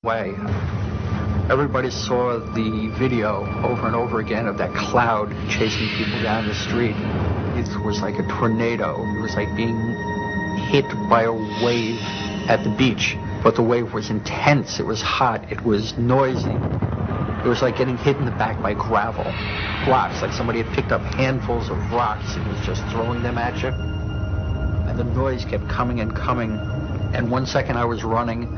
way. Everybody saw the video over and over again of that cloud chasing people down the street. It was like a tornado. It was like being hit by a wave at the beach. But the wave was intense. It was hot. It was noisy. It was like getting hit in the back by gravel blocks, like somebody had picked up handfuls of rocks and was just throwing them at you. And the noise kept coming and coming. And one second I was running,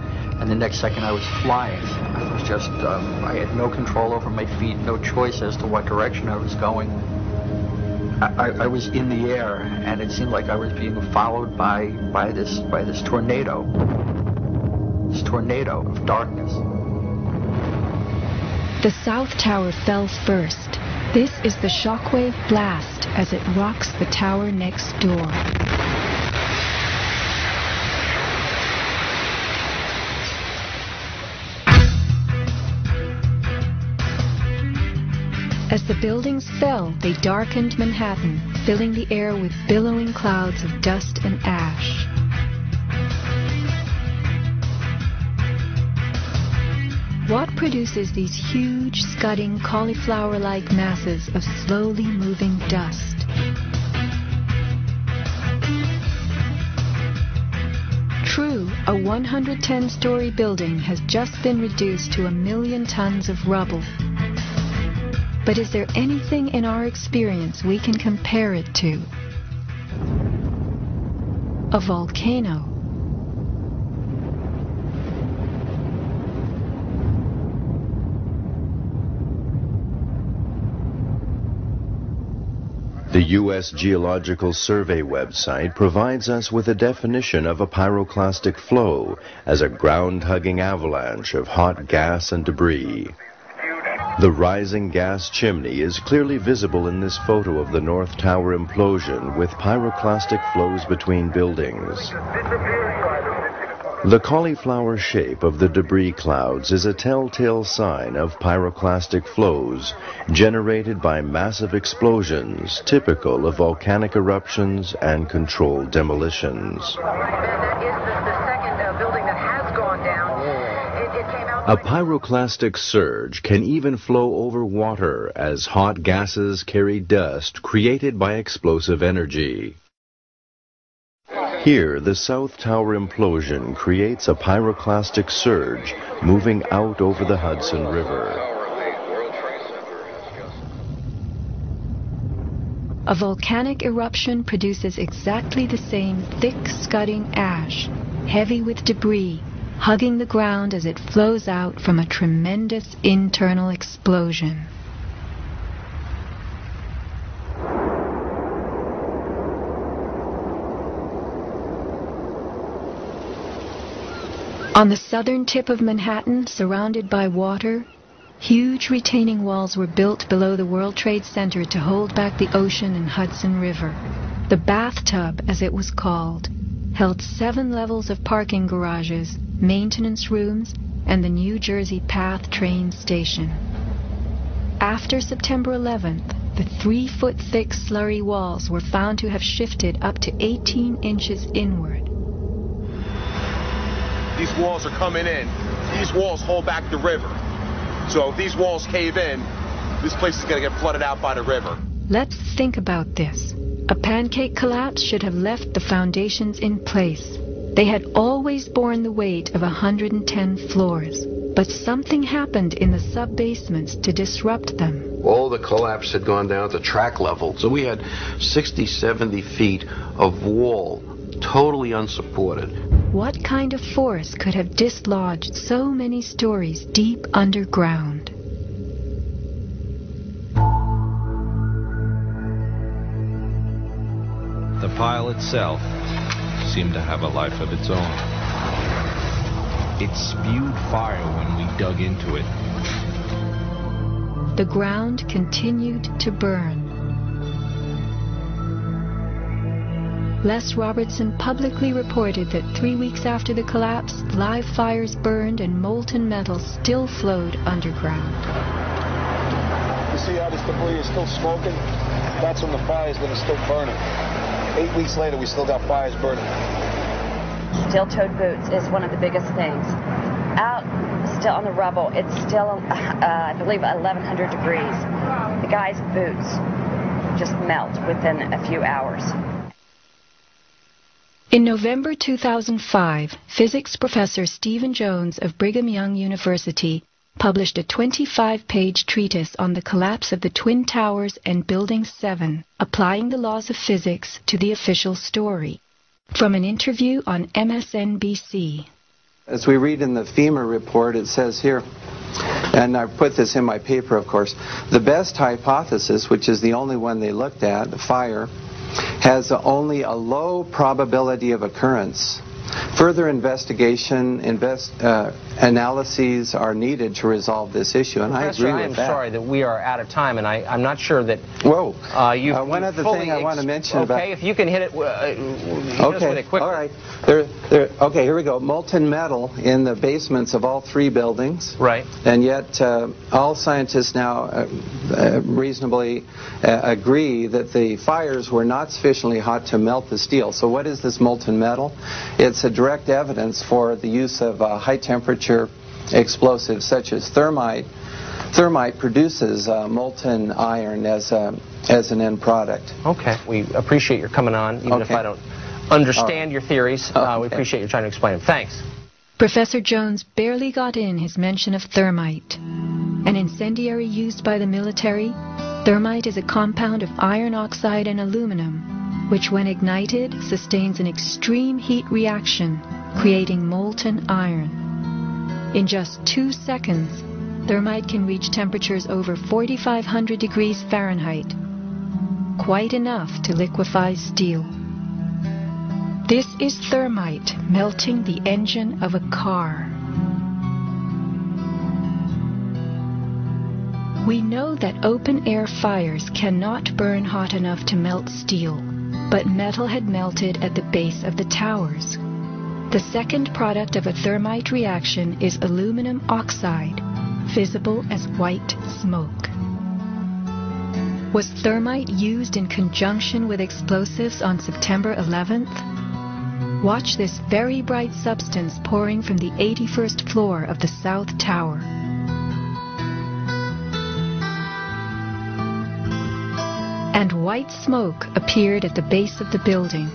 and the next second I was flying. I was just, I had no control over my feet, no choice as to what direction I was going. I was in the air, and it seemed like I was being followed by this tornado of darkness. The South Tower fell first. This is the shockwave blast as it rocks the tower next door. As the buildings fell, they darkened Manhattan, filling the air with billowing clouds of dust and ash. What produces these huge, scudding, cauliflower-like masses of slowly moving dust? True, a 110-story building has just been reduced to 1 million tons of rubble. But is there anything in our experience we can compare it to? A volcano. The U.S. Geological Survey website provides us with a definition of a pyroclastic flow as a ground-hugging avalanche of hot gas and debris. The rising gas chimney is clearly visible in this photo of the North Tower implosion with pyroclastic flows between buildings. The cauliflower shape of the debris clouds is a telltale sign of pyroclastic flows generated by massive explosions typical of volcanic eruptions and controlled demolitions. A pyroclastic surge can even flow over water as hot gases carry dust created by explosive energy. Here, the South Tower implosion creates a pyroclastic surge moving out over the Hudson River. A volcanic eruption produces exactly the same thick, scudding ash, heavy with debris, hugging the ground as it flows out from a tremendous internal explosion. On the southern tip of Manhattan, surrounded by water, huge retaining walls were built below the World Trade Center to hold back the ocean and Hudson River. The bathtub, as it was called, held 7 levels of parking garages, maintenance rooms, and the New Jersey Path train station. After September 11th, the 3-foot-thick slurry walls were found to have shifted up to 18 inches inward. These walls are coming in. These walls hold back the river. So if these walls cave in, this place is going to get flooded out by the river. Let's think about this. A pancake collapse should have left the foundations in place. They had always borne the weight of 110 floors, but something happened in the sub-basements to disrupt them. All the collapse had gone down to track level, so we had 60, 70 feet of wall, totally unsupported. What kind of force could have dislodged so many stories deep underground? The pile itself seemed to have a life of its own. It spewed fire when we dug into it. The ground continued to burn. Les Robertson publicly reported that 3 weeks after the collapse, live fires burned and molten metal still flowed underground. You see how this debris is still smoking? That's when the fire is going to still burning. 8 weeks later, we still got fires burning. Steel-toed boots is one of the biggest things. still on the rubble. It's still, I believe, 1,100 degrees. The guy's boots just melt within a few hours. In November 2005, physics professor Stephen Jones of Brigham Young University published a 25-page treatise on the collapse of the Twin Towers and Building 7, applying the laws of physics to the official story. From an interview on MSNBC. As we read in the FEMA report, it says here, and I put this in my paper, of course, the best hypothesis, which is the only one they looked at, fire, has only a low probability of occurrence. Further investigation, analyses are needed to resolve this issue, and Professor, I agree with that. I'm sorry that we are out of time, and I'm not sure that... Whoa. One other thing I want to mention about... Okay, if you can hit it, just with it quickly. All right. Okay, here we go. Molten metal in the basements of all 3 buildings. Right. And yet all scientists now reasonably agree that the fires were not sufficiently hot to melt the steel. So what is this molten metal? It's a direct evidence for the use of high-temperature explosives such as thermite. Thermite produces molten iron as an end product. Okay. We appreciate your coming on, even if I don't understand your theories. We appreciate you trying to explain them. Thanks. Professor Jones barely got in his mention of thermite. An incendiary used by the military, thermite is a compound of iron oxide and aluminum, which when ignited sustains an extreme heat reaction, creating molten iron. In just 2 seconds, thermite can reach temperatures over 4,500 degrees Fahrenheit, quite enough to liquefy steel. This is thermite melting the engine of a car. We know that open-air fires cannot burn hot enough to melt steel, but metal had melted at the base of the towers. The second product of a thermite reaction is aluminum oxide, visible as white smoke. Was thermite used in conjunction with explosives on September 11th? Watch this very bright substance pouring from the 81st floor of the South Tower. And white smoke appeared at the base of the building.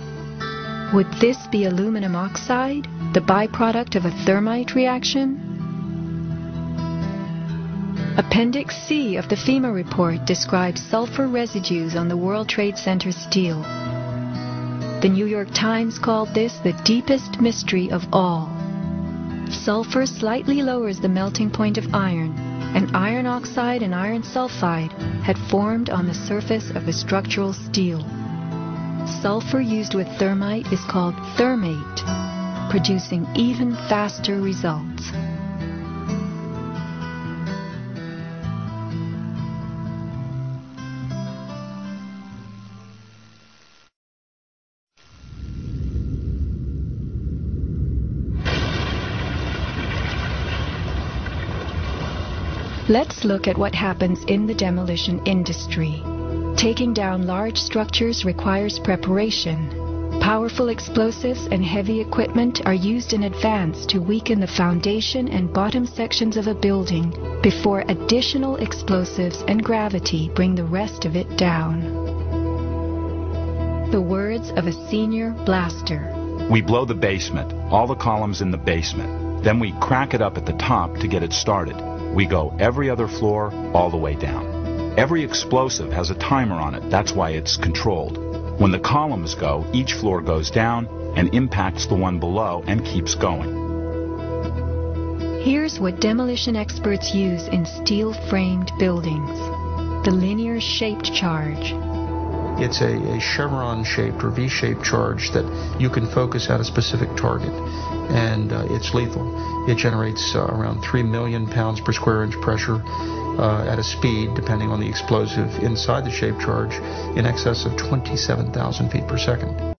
Would this be aluminum oxide, the byproduct of a thermite reaction? Appendix C of the FEMA report describes sulfur residues on the World Trade Center steel. The New York Times called this the deepest mystery of all. Sulfur slightly lowers the melting point of iron, and iron oxide and iron sulfide had formed on the surface of the structural steel. Sulfur used with thermite is called thermate, producing even faster results. Let's look at what happens in the demolition industry. Taking down large structures requires preparation. Powerful explosives and heavy equipment are used in advance to weaken the foundation and bottom sections of a building before additional explosives and gravity bring the rest of it down. The words of a senior blaster. We blow the basement, all the columns in the basement. Then we crack it up at the top to get it started. We go every other floor, all the way down. Every explosive has a timer on it. That's why it's controlled. When the columns go, each floor goes down and impacts the one below and keeps going. Here's what demolition experts use in steel-framed buildings. The linear shaped charge. It's a chevron-shaped or V-shaped charge that you can focus at a specific target, and it's lethal. It generates around 3 million pounds per square inch pressure at a speed, depending on the explosive inside the shaped charge, in excess of 27,000 feet per second.